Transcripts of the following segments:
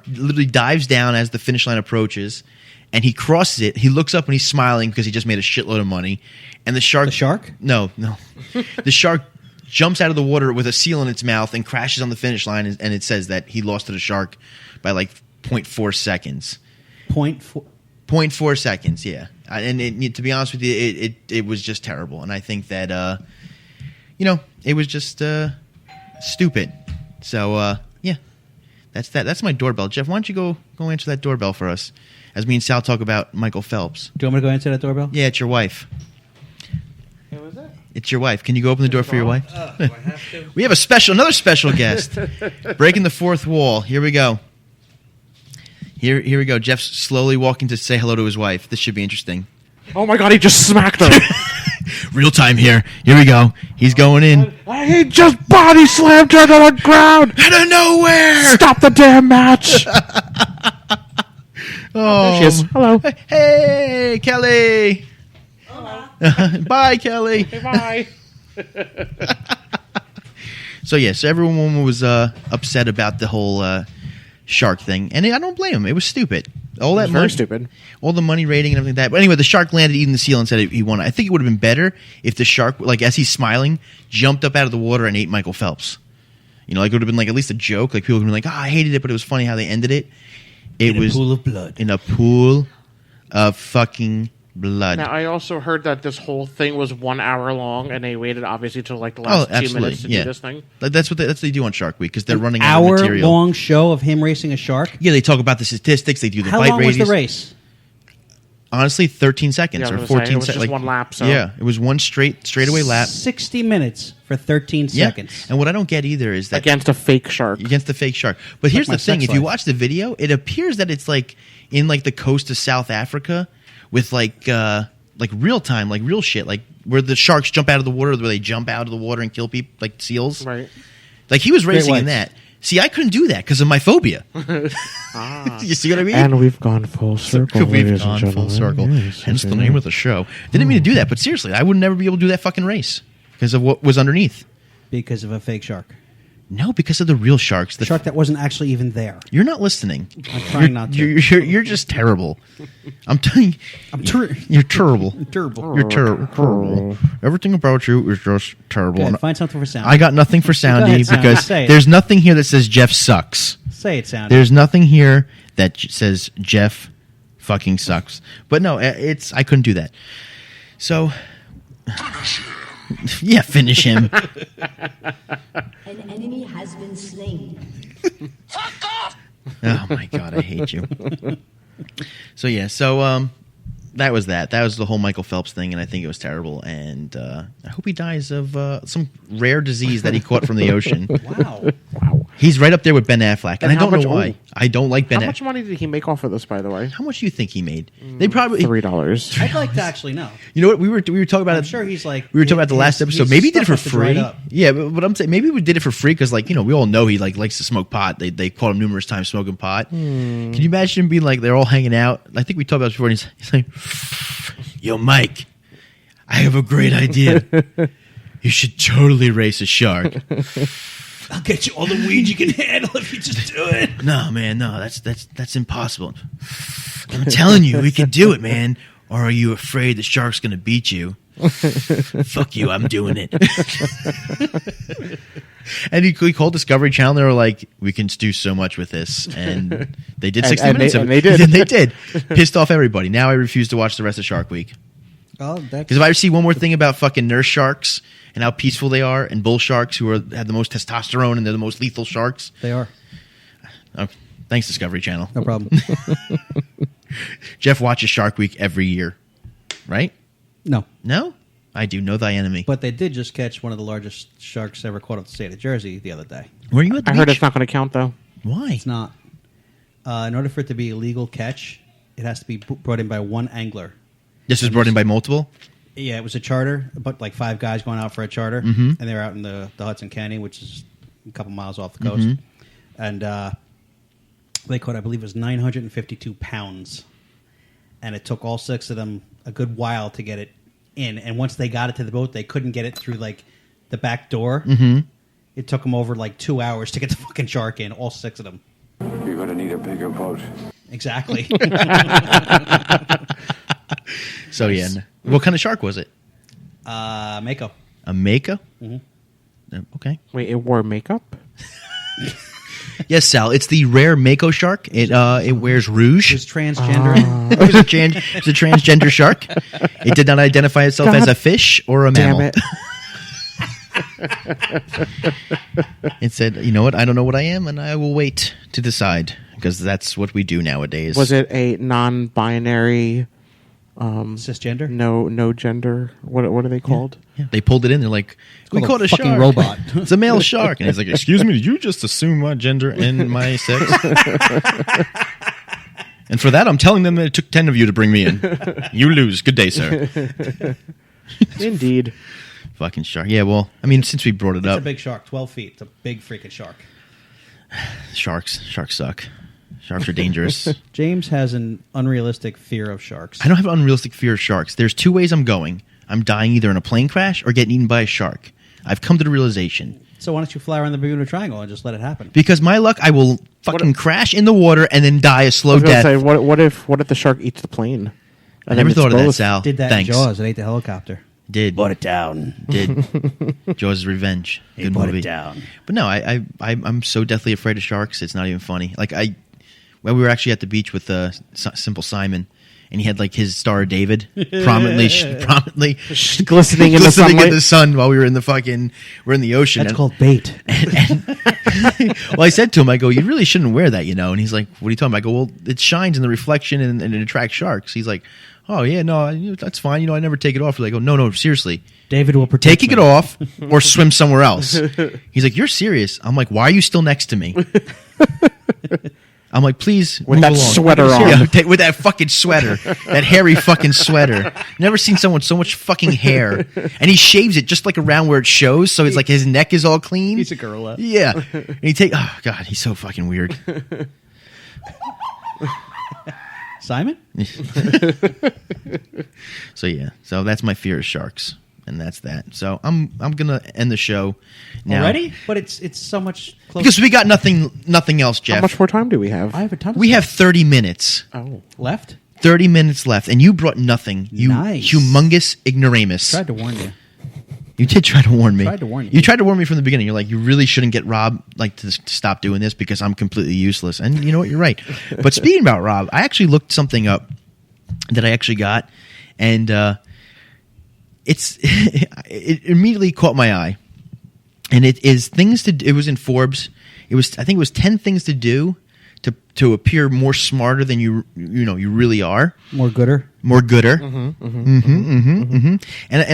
literally dives down as the finish line approaches, and he crosses it. He looks up and he's smiling because he just made a shitload of money. And the shark... The shark? No. The shark jumps out of the water with a seal in its mouth and crashes on the finish line, and it says that he lost to the shark by like 0.4 seconds. 0.4 seconds, yeah. And to be honest with you, it was just terrible. And I think that, it was just stupid. So, yeah, that's that. That's my doorbell. Jeff, why don't you go answer that doorbell for us as me and Sal talk about Michael Phelps. Do you want me to go answer that doorbell? Yeah, it's your wife. Who was it? It's your wife. Can you go open the door for your wife? Do I have to? We have another special guest. Breaking the fourth wall. Here we go. Here we go. Jeff's slowly walking to say hello to his wife. This should be interesting. Oh my god, he just smacked her. Real time here. Here we go. He's going in. He just body slammed her to the ground. Out of nowhere. Stop the damn match. Oh, there she is. Hello. Hey, Kelly. Bye, Kelly. Hey, bye. So everyone was upset about the whole shark thing, and I don't blame him. It was stupid. All that very money, stupid. All the money rating and everything like that. But anyway, the shark landed eating the seal and said he won. I think it would have been better if the shark, like as he's smiling, jumped up out of the water and ate Michael Phelps. It would have been like at least a joke. Like people would have been like, I hated it, but it was funny how they ended it. It was in a pool of blood. In a pool of fucking blood. Now, I also heard that this whole thing was 1 hour long, and they waited obviously till like the last 2 minutes to do this thing. That's what they do on Shark Week because they're running out of material. Hour-long show of him racing a shark? Yeah, they talk about the statistics. They do the How bite long radius. was the race? Honestly, 13 seconds or 14 seconds. It was just one lap. So. Yeah, it was one straightaway lap. 60 minutes for 13 seconds. And what I don't get either is that... Against a fake shark. Against the fake shark. But here's the thing. If you watch the video, it appears that it's like in like the coast of South Africa with like real time, like real shit, like where the sharks jump out of the water, where they jump out of the water and kill people, like seals. Right. Like he was racing in that. See, I couldn't do that because of my phobia. You see what I mean? And we've gone full circle. We've gone full circle. Yes, Hence the name of the show. Didn't mean to do that, but seriously, I would never be able to do that fucking race because of what was underneath. Because of a fake shark. No, because of the real sharks. The shark that wasn't actually even there. You're not listening. I'm trying not to. You're just terrible. I'm telling you. You're terrible. Terrible. You're terrible. Everything about you is just terrible. Okay, find something for Soundy. I got nothing for Soundy because there's nothing here that says Jeff sucks. Say it, Soundy. There's nothing here that says Jeff fucking sucks. But no, I couldn't do that. So... Yeah, finish him. An enemy has been slain. Fuck off! Oh my god, I hate you. So that was that. That was the whole Michael Phelps thing, and I think it was terrible. And I hope he dies of some rare disease that he caught from the ocean. Wow. He's right up there with Ben Affleck, and I don't know why. I don't like Ben Affleck. How much money did he make off of this, by the way? How much do you think he made? They probably $3. I'd like to actually know. You know what? We were talking about. I'm sure he's like. We were talking about the last episode. Maybe he did it for free. Yeah, but I'm saying maybe we did it for free because, like, we all know he likes to smoke pot. They caught him numerous times smoking pot. Can you imagine him being like they're all hanging out? I think we talked about this before. And he's like, "Yo, Mike, I have a great idea. You should totally race a shark. I'll get you all the weed you can handle if you just do it." No, man, no, that's impossible. I'm telling you, we can do it, man. Or are you afraid the shark's going to beat you? Fuck you, I'm doing it. And he called Discovery Channel. They were like, we can do so much with this. And they did 60 minutes of it. And they did. And they did. Pissed off everybody. Now I refuse to watch the rest of Shark Week. Because if I see one more thing about fucking nurse sharks and how peaceful they are, and bull sharks who have the most testosterone and they're the most lethal sharks. They are. Oh, thanks, Discovery Channel. No problem. Jeff watches Shark Week every year, right? No. No? I do. Know thy enemy. But they did just catch one of the largest sharks ever caught up the state of Jersey the other day. Were you at the I beach? heard it's not going to count, though. Why? It's not. In order for it to be a legal catch, it has to be brought in by one angler. This was brought in by multiple? Yeah, it was a charter, but like 5 guys going out for a charter, and they were out in the Hudson Canyon, which is a couple miles off the coast. And they caught, I believe it was 952 pounds. And it took all 6 of them a good while to get it in. And once they got it to the boat, they couldn't get it through like the back door. It took them over like 2 hours to get the fucking shark in, all 6 of them. You're going gonna need a bigger boat. Exactly. So yeah, what kind of shark was it? Mako. A Mako? Okay. Wait, it wore makeup? Yes, Sal. It's the rare Mako shark. It wears rouge. It's transgender. It's a transgender shark. It did not identify itself as a fish or a mammal. Damn it. It said, "You know what? I don't know what I am, and I will wait to decide because that's what we do nowadays." Was it a non-binary? Cisgender? No gender. What are they called? Yeah. They pulled it in. They're like, "We caught a fucking shark. robot." It's a male shark." And he's like, "Excuse me, did you just assume my gender and my sex?" And for that, I'm telling them that it took 10 of you to bring me in. You lose. Good day, sir. Indeed. Fucking shark. Yeah, well, I mean, since we brought it It's up, a big shark, 12 feet. It's a big freaking shark. sharks suck. Sharks are dangerous. James has an unrealistic fear of sharks. I don't have an unrealistic fear of sharks. There's two ways I'm going. I'm dying either in a plane crash or getting eaten by a shark. I've come to the realization. So why don't you fly around the Bermuda Triangle and just let it happen? Because my luck, I will fucking crash in the water and then die a slow I was gonna death. say, what if the shark eats the plane? I never thought of that, Sal. Did that Thanks. in Jaws. It ate the helicopter. Did. Brought it down. Did. Jaws' Revenge. He Good brought movie. it down. But no, I'm so deathly afraid of sharks. It's not even funny. Like we were actually at the beach with Simple Simon, and he had like his Star of David prominently glistening in the sunlight. in the sun while we're in the ocean. That's called bait. Well, I said to him, I go, "You really shouldn't wear that, you know." And he's like, "What are you talking about?" I go, "Well, it shines in the reflection and it attracts sharks." He's like, "Oh yeah, no, that's fine. You know, I never take it off." I go, "No, seriously." David will protect Taking it off or swim somewhere else. He's like, "You're serious?" I'm like, "Why are you still next to me?" I'm like, "Please, With move that along." sweater on. Yeah, with that fucking sweater, that hairy fucking sweater. Never seen someone with so much fucking hair, and he shaves it just like around where it shows, so it's like his neck is all clean. He's a gorilla. Yeah, and oh god, he's so fucking weird. Simon? So that's my fear of sharks, and that's that. So I'm gonna end the show now. Already? But it's so much closer. Because we got nothing else, Jeff. How much more time do we have? I have a ton of We stuff have 30 minutes. Oh. left. 30 minutes left, and you brought nothing. You Nice. humongous ignoramus. Tried to warn you. You did try to warn me. Tried to warn you. You tried to warn me from the beginning. You're like, you really shouldn't get Rob to stop doing this because I'm completely useless. And you know what? You're right. But speaking about Rob, I actually looked something up that I actually got, and it immediately caught my eye. And it is things to. It was in Forbes. I think it was 10 things to do to appear more smarter than you really are. More gooder. And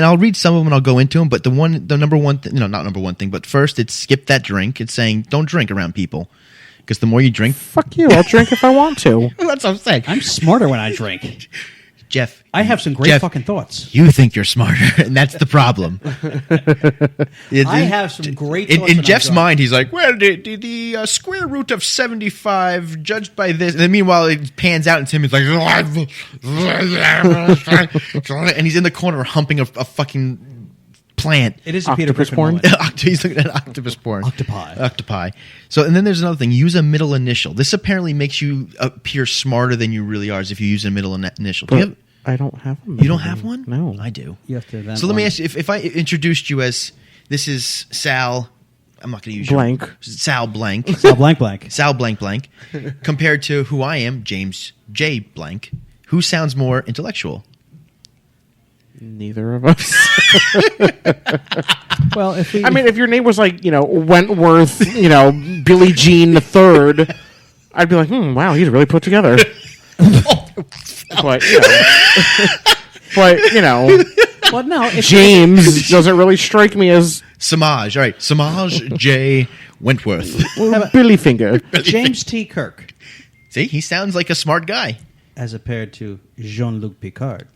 I'll read some of them and I'll go into them. But the number one thing, not number one thing, but first it's skip that drink. It's saying don't drink around people because the more you drink, Fuck you. I'll drink if I want to. that's what I'm saying. I'm smarter when I drink. Jeff, I have some great fucking thoughts. You think you're smarter, and that's the problem. I have some great thoughts. In Jeff's mind, he's like, well, the square root of 75 judged by this. And then meanwhile, it pans out and Tim is like, and he's in the corner humping a fucking plant. It is a Peter Octopus Griffin porn? moment. He's looking at octopus porn. Octopi. So, and then there's another thing. Use a middle initial. This apparently makes you appear smarter than you really are, as if you use a middle initial. I don't have one. You don't have one? No. I do. You have to invent So let me one. ask you, if I introduced you as, this is Sal, I'm not going to use Blank. your Sal Blank. Sal blank blank. Sal Blank Blank. Compared to who I am, James J. Blank. Who sounds more intellectual? Neither of us. Well, if if your name was like, Wentworth, Billie Jean the Third, I'd be like, wow, he's really put together. But well, no, if James doesn't really strike me as Samaj. All right. Samaj J. Wentworth. Billy Finger. James T. Kirk, See, he sounds like a smart guy. as compared to Jean-Luc Picard.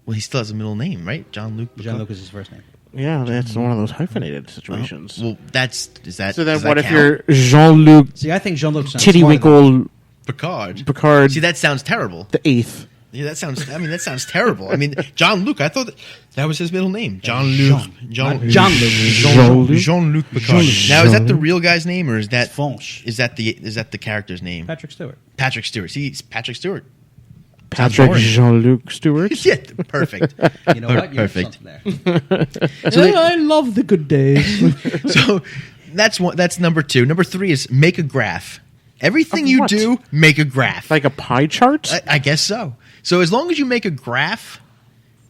Well, he still has a middle name, right? Jean-Luc. Jean-Luc is his first name. Yeah, that's one of those hyphenated situations. Well, is that. So then, does that what if count? you're Jean-Luc See, I think Jean-Luc sounds smarter than- Tiddlywinkle Picard? Picard See, that sounds terrible. the Eighth? Yeah, that sounds terrible. I mean, John Luc. I thought that was his middle name. John Luc. Jean-Luc Picard. Now, is that the real guy's name, or is that the character's name? Patrick Stewart. Patrick Stewart. See, it's Patrick Stewart. Patrick Jean-Luc Stewart. Yeah, perfect. You know what? You're Perfect. there. I love the good days. So that's number 2. Number 3 is make a graph. Everything Of you what? do, make a graph. Like a pie chart? I guess so. So as long as you make a graph,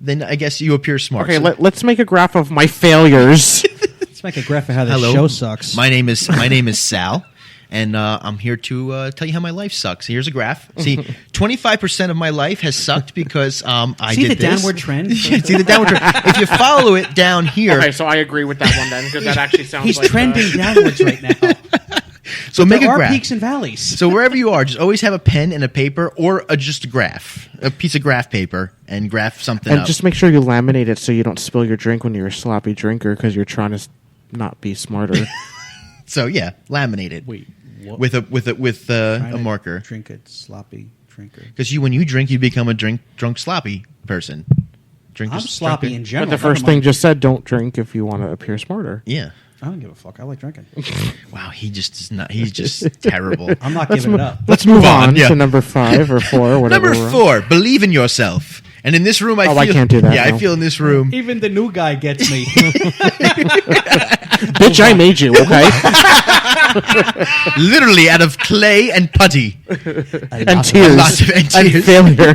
then I guess you appear smart. Okay, So- let's make a graph of my failures. Let's make a graph of how this Hello. show sucks. My name is Sal, and I'm here to tell you how my life sucks. Here's a graph. See, 25% of my life has sucked because I See did the this. downward trend? Yeah, see the downward trend. If you follow it down here, Okay, so I agree with that one then, because that actually sounds He's like... trending downwards right now. so make There a are graph. peaks and valleys. So wherever you are, just always have a pen and a paper, or just a graph, a piece of graph paper, and graph something And up. just make sure you laminate it so you don't spill your drink when you're a sloppy drinker, because you're trying to not be smarter. So yeah, laminate it. Wait, what? with a Trying to marker. Drink it, sloppy drinker. Because when you drink, you become a drunk sloppy person. Drink I'm just sloppy drunk- in general. But the first thing just said, don't drink if you want to appear smarter. Yeah. I don't give a fuck. I like drinking. Wow, he just is not. He's just terrible. I'm not giving it up. Let's move on yeah. to number 5 or 4, whatever. Number we're on. 4, believe in yourself. And in this room, I I feel can't do that, Yeah, I no. feel in this room. Even the new guy gets me. Bitch, I made you, okay? Literally out of clay and putty. and tears. Lots of- and tears. failure.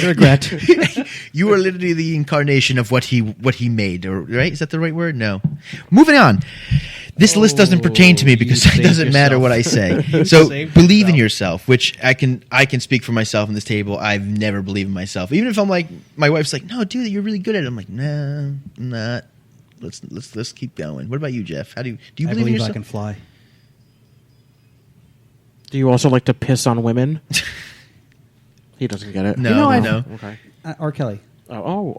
Regret. You are literally the incarnation of what he made. Right? Is that the right word? No. Moving on. This list doesn't pertain to me because you it saved doesn't matter yourself. what I say. So saved believe in yourself. yourself, which I can speak for myself on this table. I've never believed in myself. Even if I'm like, my wife's like, no, dude, you're really good at it. I'm like, nah, I'm not. Let's keep going. What about you, Jeff? How do you I believe in believe I yourself? can fly. Do you also like to piss on women? He doesn't get it. No, I no. Okay. R. Kelly. Oh,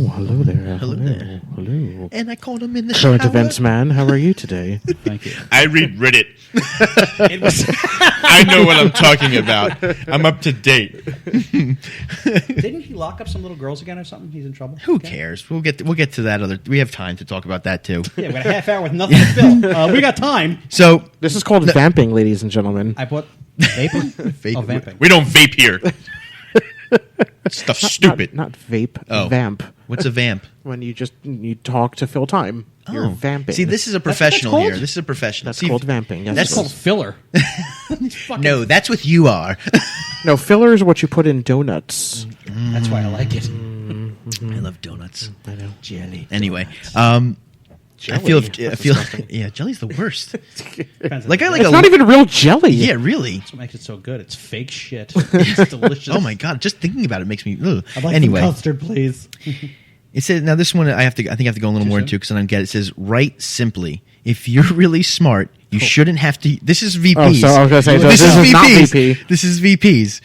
hello there. Hello there. Hello. And I called him in the Current shower. events man, how are you today? Thank you. I read Reddit. It was. I know what I'm talking about. I'm up to date. Didn't he lock up some little girls again or something? He's in trouble. Who Okay. cares? We'll get to that other. We have time to talk about that too. Yeah, we got a half hour with nothing to fill. We got time. So This is called vamping, ladies and gentlemen. I bought vaping. Vape- Oh, vamping. We don't vape here. Stuff's stupid. Not vape, Oh. vamp. what's a vamp? When you talk to fill time. You're vamping. See, this is a what that's professional called? here. This is a professional. That's See, called vamping. Yes, that's it It's called is. filler. No, that's what you are. No, filler is what you put in donuts. That's why I like it. I love donuts. I know. Jelly. Anyway, I Jelly? feel That's feel disgusting. yeah, jelly's the worst. Depends on Like the I like day. a It's not even real jelly. yeah, really. That's what makes it so good. It's fake shit. It's delicious. Oh my god, just thinking about it makes me. Ugh. I'd like Anyway, some custard, please. it says now this one I think I have to go a little more soon? into because I don't get it. It says write simply. If you're really smart, you shouldn't have to. This is VPs. Oh, so I was gonna say, so this is not VPs. VP. This is VPs.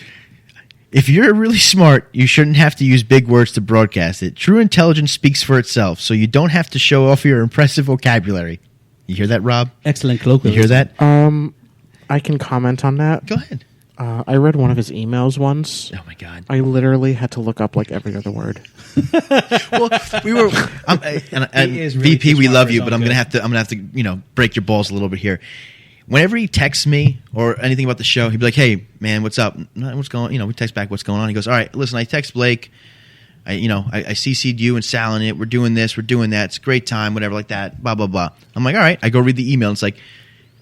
If you're really smart, you shouldn't have to use big words to broadcast it. True intelligence speaks for itself, so you don't have to show off your impressive vocabulary. You hear that, Rob? Excellent You colloquialism. hear that? I can comment on that. Go ahead. I read one of his emails once. Oh my god. I literally had to look up like every other word. Well, we were and He is really VP. too We smart love for you, his but own I'm gonna good. have to break your balls a little bit here. Whenever he texts me or anything about the show, he'd be like, "Hey, man, what's up? What's going? We text back, what's going on?" He goes, "All right, listen, I text Blake. I CC'd you and Sal in it. We're doing this, we're doing that. It's a great time, whatever, like that. Blah blah blah." I'm like, "All right." I go read the email. And it's like,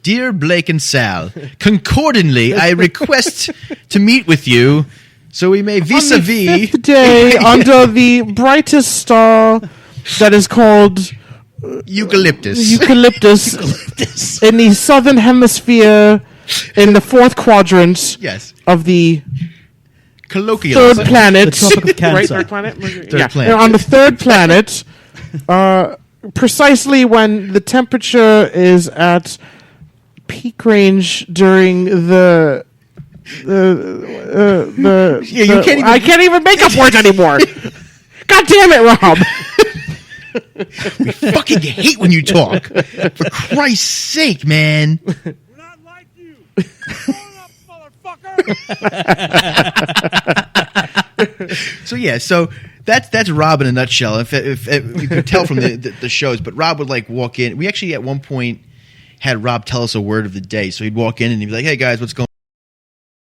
"Dear Blake and Sal, concordantly, I request to meet with you so we may On the vis-a-vis." fifth day under the brightest star that is called Eucalyptus. eucalyptus in the southern hemisphere in the fourth quadrant Yes. of the Colloquial. third planet. The Tropic of Cancer. Right, third planet? Third planet. On the third planet, precisely when the temperature is at peak range during the Yeah, you can't even- I can't even make up words anymore. God damn it, Rob! Fucking hate when you talk. For Christ's sake, man. Not like you. Grown up, motherfucker. So that's Rob in a nutshell. If you could tell from the shows, but Rob would like walk in. We actually at one point had Rob tell us a word of the day. So he'd walk in and he'd be like, "Hey guys, what's going